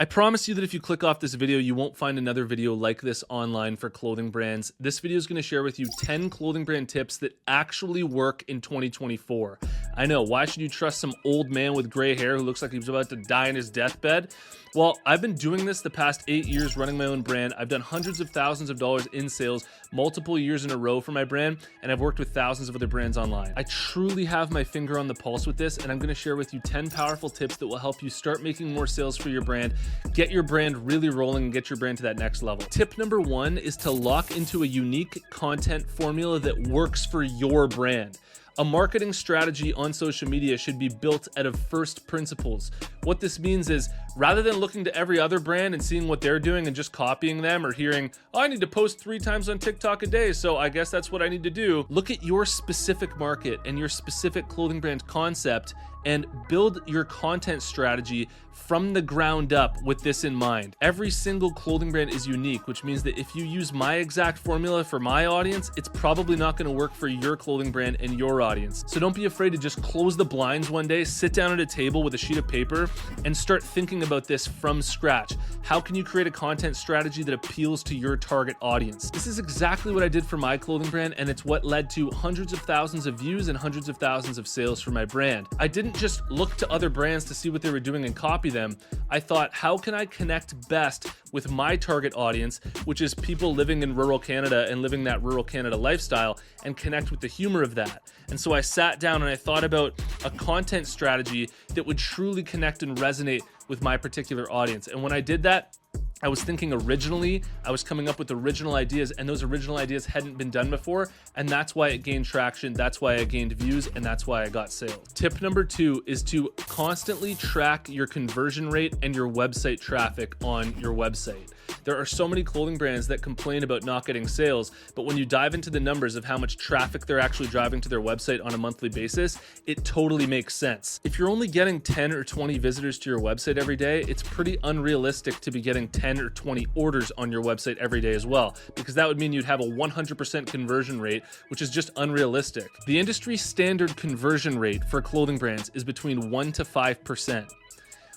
I promise you that if you click off this video, you won't find another video like this online for clothing brands. This video is going to share with you 10 clothing brand tips that actually work in 2024. I know, why should you trust some old man with gray hair who looks like he's about to die in his deathbed? Well, I've been doing this the past 8 years running my own brand. I've done hundreds of thousands of dollars in sales multiple years in a row for my brand, and I've worked with thousands of other brands online. I truly have my finger on the pulse with this, and I'm going to share with you 10 powerful tips that will help you start making more sales for your brand, get your brand really rolling, and get your brand to that next level. Tip number 1 is to lock into a unique content formula that works for your brand. A marketing strategy on social media should be built out of first principles. What this means is, rather than looking to every other brand and seeing what they're doing and just copying them, or hearing, oh, I need to post 3 times on TikTok a day, so I guess that's what I need to do. Look at your specific market and your specific clothing brand concept and build your content strategy from the ground up with this in mind. Every single clothing brand is unique, which means that if you use my exact formula for my audience, it's probably not going to work for your clothing brand and your audience. So don't be afraid to just close the blinds one day, sit down at a table with a sheet of paper, and start thinking about this from scratch. How can you create a content strategy that appeals to your target audience? This is exactly what I did for my clothing brand, and it's what led to hundreds of thousands of views and hundreds of thousands of sales for my brand. I didn't just look to other brands to see what they were doing and copy them. I thought, how can I connect best with my target audience, which is people living in rural Canada and living that rural Canada lifestyle, and connect with the humor of that? And so I sat down and I thought about a content strategy that would truly connect and resonate with my particular audience. And when I did that, I was thinking originally, I was coming up with original ideas, and those original ideas hadn't been done before, and that's why it gained traction, that's why I gained views, and that's why I got sales. Tip number 2 is to constantly track your conversion rate and your website traffic on your website. There are so many clothing brands that complain about not getting sales, but when you dive into the numbers of how much traffic they're actually driving to their website on a monthly basis, it totally makes sense. If you're only getting 10 or 20 visitors to your website every day, it's pretty unrealistic to be getting 10 or 20 orders on your website every day as well, because that would mean you'd have a 100% conversion rate, which is just unrealistic. The industry standard conversion rate for clothing brands is between 1 to 5%.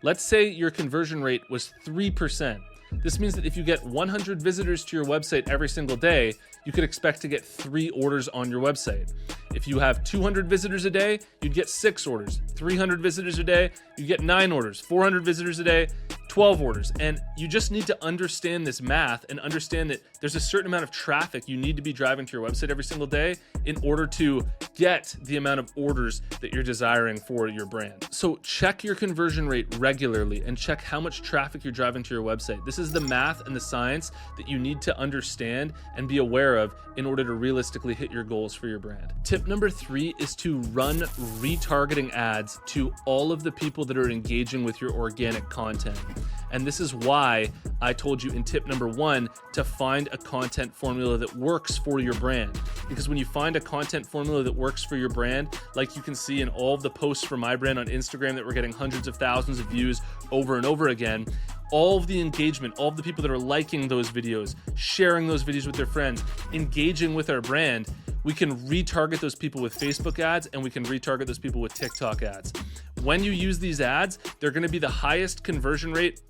Let's say your conversion rate was 3%. This means that if you get 100 visitors to your website every single day, you could expect to get 3 orders on your website. If you have 200 visitors a day, you'd get 6 orders. 300 visitors a day, you get 9 orders. 400 visitors a day, 12 orders. And you just need to understand this math and understand that there's a certain amount of traffic you need to be driving to your website every single day in order to get the amount of orders that you're desiring for your brand. So check your conversion rate regularly and check how much traffic you're driving to your website. This is the math and the science that you need to understand and be aware of in order to realistically hit your goals for your brand. Tip number 3 is to run retargeting ads to all of the people that are engaging with your organic content. And this is why I told you in tip number 1 to find a content formula that works for your brand. Because when you find a content formula that works for your brand, like you can see in all of the posts for my brand on Instagram that we're getting hundreds of thousands of views over and over again, all of the engagement, all of the people that are liking those videos, sharing those videos with their friends, engaging with our brand, we can retarget those people with Facebook ads, and we can retarget those people with TikTok ads. When you use these ads, they're going to be the highest conversion rate.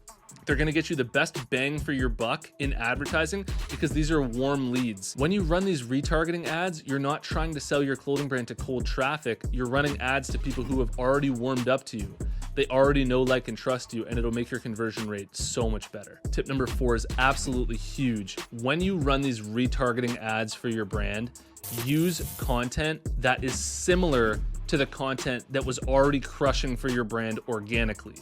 They're going to get you the best bang for your buck in advertising because these are warm leads. When you run these retargeting ads, you're not trying to sell your clothing brand to cold traffic. You're running ads to people who have already warmed up to you. They already know, like, and trust you, and it'll make your conversion rate so much better. Tip number 4 is absolutely huge. When you run these retargeting ads for your brand, use content that is similar to the content that was already crushing for your brand organically.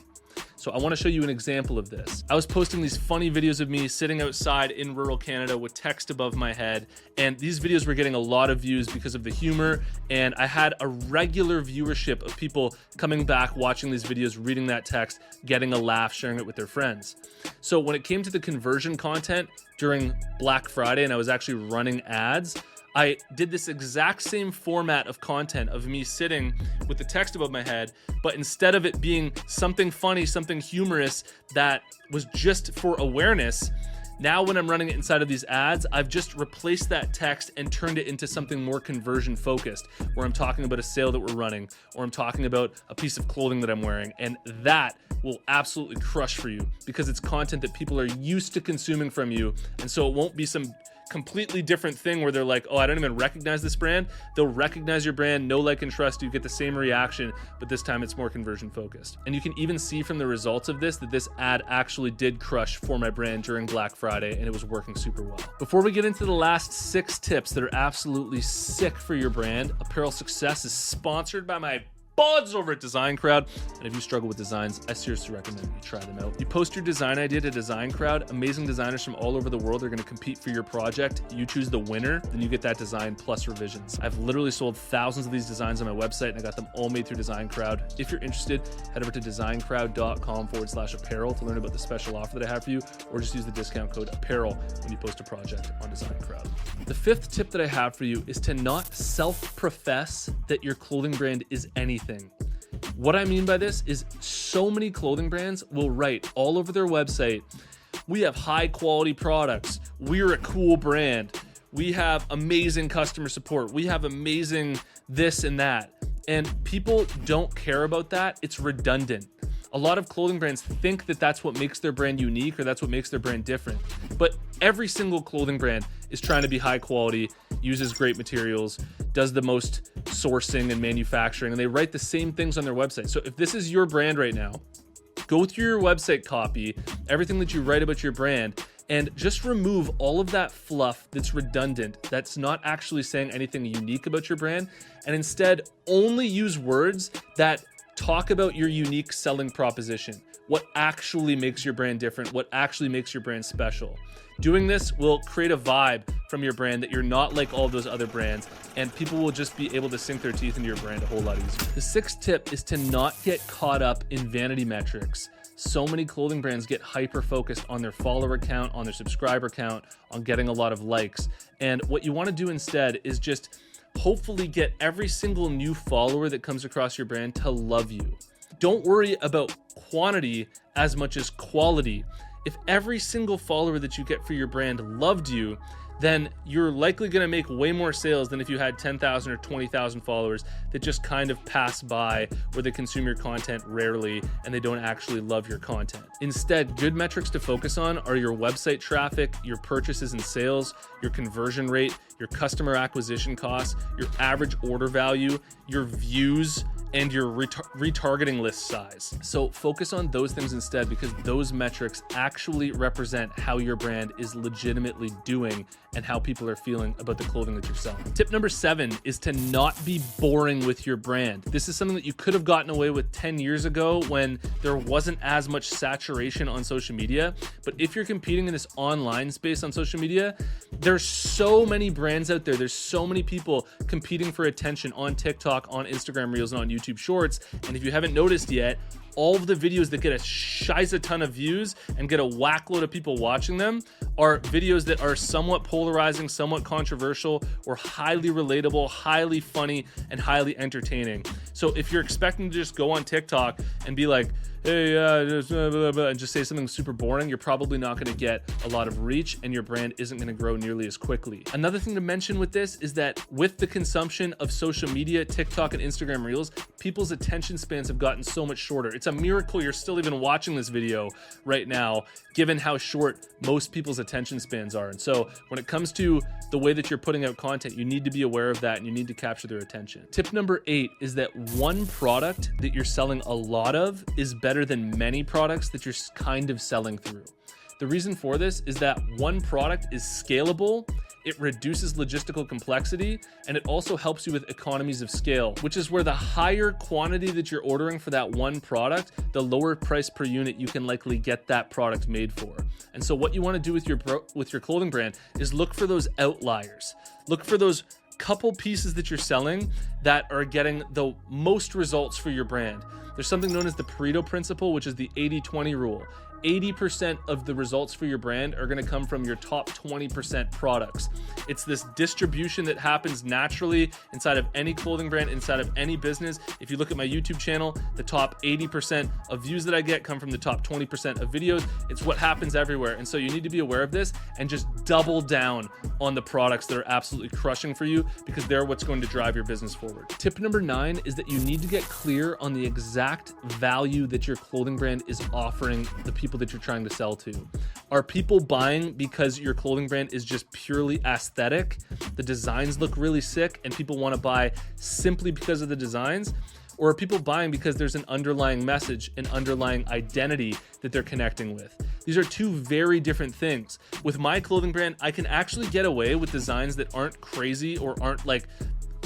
So I want to show you an example of this. I was posting these funny videos of me sitting outside in rural Canada with text above my head, and these videos were getting a lot of views because of the humor, and I had a regular viewership of people coming back, watching these videos, reading that text, getting a laugh, sharing it with their friends. So when it came to the conversion content during Black Friday and I was actually running ads, I did this exact same format of content of me sitting with the text above my head, but instead of it being something funny, something humorous that was just for awareness, Now when I'm running it inside of these ads, I've just replaced that text and turned it into something more conversion focused, where I'm talking about a sale that we're running, or I'm talking about a piece of clothing that I'm wearing, and that will absolutely crush for you because it's content that people are used to consuming from you, and so it won't be some completely different thing where they're like, oh, I don't even recognize this brand. They'll recognize your brand, know, like, and trust you, get the same reaction, but this time it's more conversion focused. And you can even see from the results of this that this ad actually did crush for my brand during Black Friday, and it was working super well. Before we get into the last 6 tips that are absolutely sick for your brand, Apparel Success is sponsored by my buds over at DesignCrowd. And if you struggle with designs, I seriously recommend you try them out. You post your design idea to DesignCrowd. Amazing designers from all over the world are going to compete for your project. You choose the winner, then you get that design plus revisions. I've literally sold thousands of these designs on my website, and I got them all made through DesignCrowd. If you're interested, head over to designcrowd.com/apparel to learn about the special offer that I have for you, or just use the discount code apparel when you post a project on DesignCrowd. The 5th tip that I have for you is to not self-profess that your clothing brand is anything. What I mean by this is so many clothing brands will write all over their website, we have high quality products, we're a cool brand, we have amazing customer support, we have amazing this and that. And people don't care about that. It's redundant. A lot of clothing brands think that that's what makes their brand unique or that's what makes their brand different. But every single clothing brand is trying to be high quality, uses great materials, does the most sourcing and manufacturing, and they write the same things on their website. So if this is your brand right now, go through your website copy, everything that you write about your brand, and just remove all of that fluff that's redundant, that's not actually saying anything unique about your brand, and instead only use words that talk about your unique selling proposition, what actually makes your brand different, what actually makes your brand special. Doing this will create a vibe from your brand that you're not like all of those other brands, and people will just be able to sink their teeth into your brand a whole lot easier. The 6th tip is to not get caught up in vanity metrics. So many clothing brands get hyper-focused on their follower count, on their subscriber count, on getting a lot of likes. And what you want to do instead is just hopefully get every single new follower that comes across your brand to love you. Don't worry about quantity as much as quality. If every single follower that you get for your brand loved you, then you're likely going to make way more sales than if you had 10,000 or 20,000 followers that just kind of pass by, or they consume your content rarely and they don't actually love your content. Instead, good metrics to focus on are your website traffic, your purchases and sales, your conversion rate, your customer acquisition costs, your average order value, your views, and your retargeting list size. So focus on those things instead, because those metrics actually represent how your brand is legitimately doing and how people are feeling about the clothing that you're selling. Tip number 7 is to not be boring with your brand. This is something that you could have gotten away with 10 years ago when there wasn't as much saturation on social media. But if you're competing in this online space on social media, there's so many brands out there. There's so many people competing for attention on TikTok, on Instagram Reels, and on YouTube Shorts. And if you haven't noticed yet, all of the videos that get a shiza ton of views and get a whack load of people watching them are videos that are somewhat polarizing, somewhat controversial, or highly relatable, highly funny, and highly entertaining. So if you're expecting to just go on TikTok and be like, hey, and just say something super boring, you're probably not going to get a lot of reach, and your brand isn't going to grow nearly as quickly. Another thing to mention with this is that with the consumption of social media, TikTok and Instagram Reels, people's attention spans have gotten so much shorter. It's a miracle you're still even watching this video right now, given how short most people's attention spans are. And so when it comes to the way that you're putting out content, you need to be aware of that, and you need to capture their attention. Tip number 8 is that one product that you're selling a lot of is better than many products that you're kind of selling through. The reason for this is that one product is scalable, it reduces logistical complexity, and it also helps you with economies of scale, which is where the higher quantity that you're ordering for that one product, the lower price per unit you can likely get that product made for. And so what you want to do with your clothing brand is look for those outliers. Look for those couple pieces that you're selling that are getting the most results for your brand. There's something known as the Pareto principle, which is the 80-20 rule. 80% of the results for your brand are going to come from your top 20% products. It's this distribution that happens naturally inside of any clothing brand, inside of any business. If you look at my YouTube channel, the top 80% of views that I get come from the top 20% of videos. It's what happens everywhere. And so you need to be aware of this and just double down on the products that are absolutely crushing for you, because they're what's going to drive your business forward. Tip number 9 is that you need to get clear on the exact value that your clothing brand is offering the people that you're trying to sell to. Are people buying because your clothing brand is just purely aesthetic? The designs look really sick and people want to buy simply because of the designs? Or are people buying because there's an underlying message, an underlying identity that they're connecting with? These are two very different things. With my clothing brand, I can actually get away with designs that aren't crazy or aren't like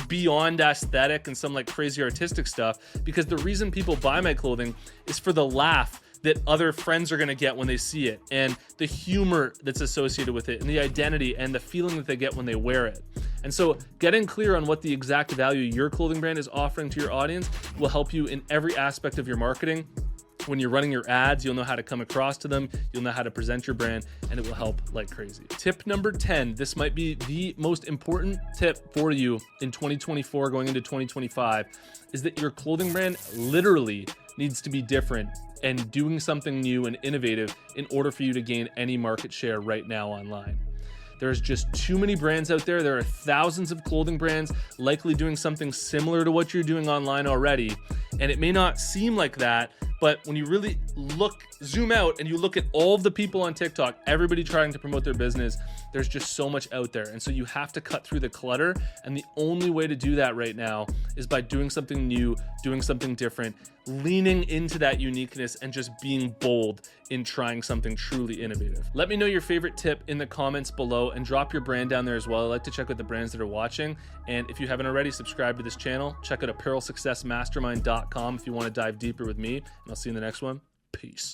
beyond aesthetic and some like crazy artistic stuff, because the reason people buy my clothing is for the laugh that other friends are going to get when they see it, and the humor that's associated with it, and the identity and the feeling that they get when they wear it. And so getting clear on what the exact value your clothing brand is offering to your audience will help you in every aspect of your marketing. When you're running your ads, you'll know how to come across to them, you'll know how to present your brand, and it will help like crazy. Tip number 10, this might be the most important tip for you in 2024 going into 2025, is that your clothing brand literally needs to be different and doing something new and innovative in order for you to gain any market share right now online. There's just too many brands out there. There are thousands of clothing brands likely doing something similar to what you're doing online already. And it may not seem like that, but when you really zoom out and you look at all of the people on TikTok, everybody trying to promote their business, there's just so much out there. And so you have to cut through the clutter. And the only way to do that right now is by doing something new, doing something different, leaning into that uniqueness and just being bold in trying something truly innovative. Let me know your favorite tip in the comments below and drop your brand down there as well. I like to check out the brands that are watching. And if you haven't already, subscribe to this channel. Check out apparelsuccessmastermind.com if you want to dive deeper with me. And I'll see you in the next one. Peace.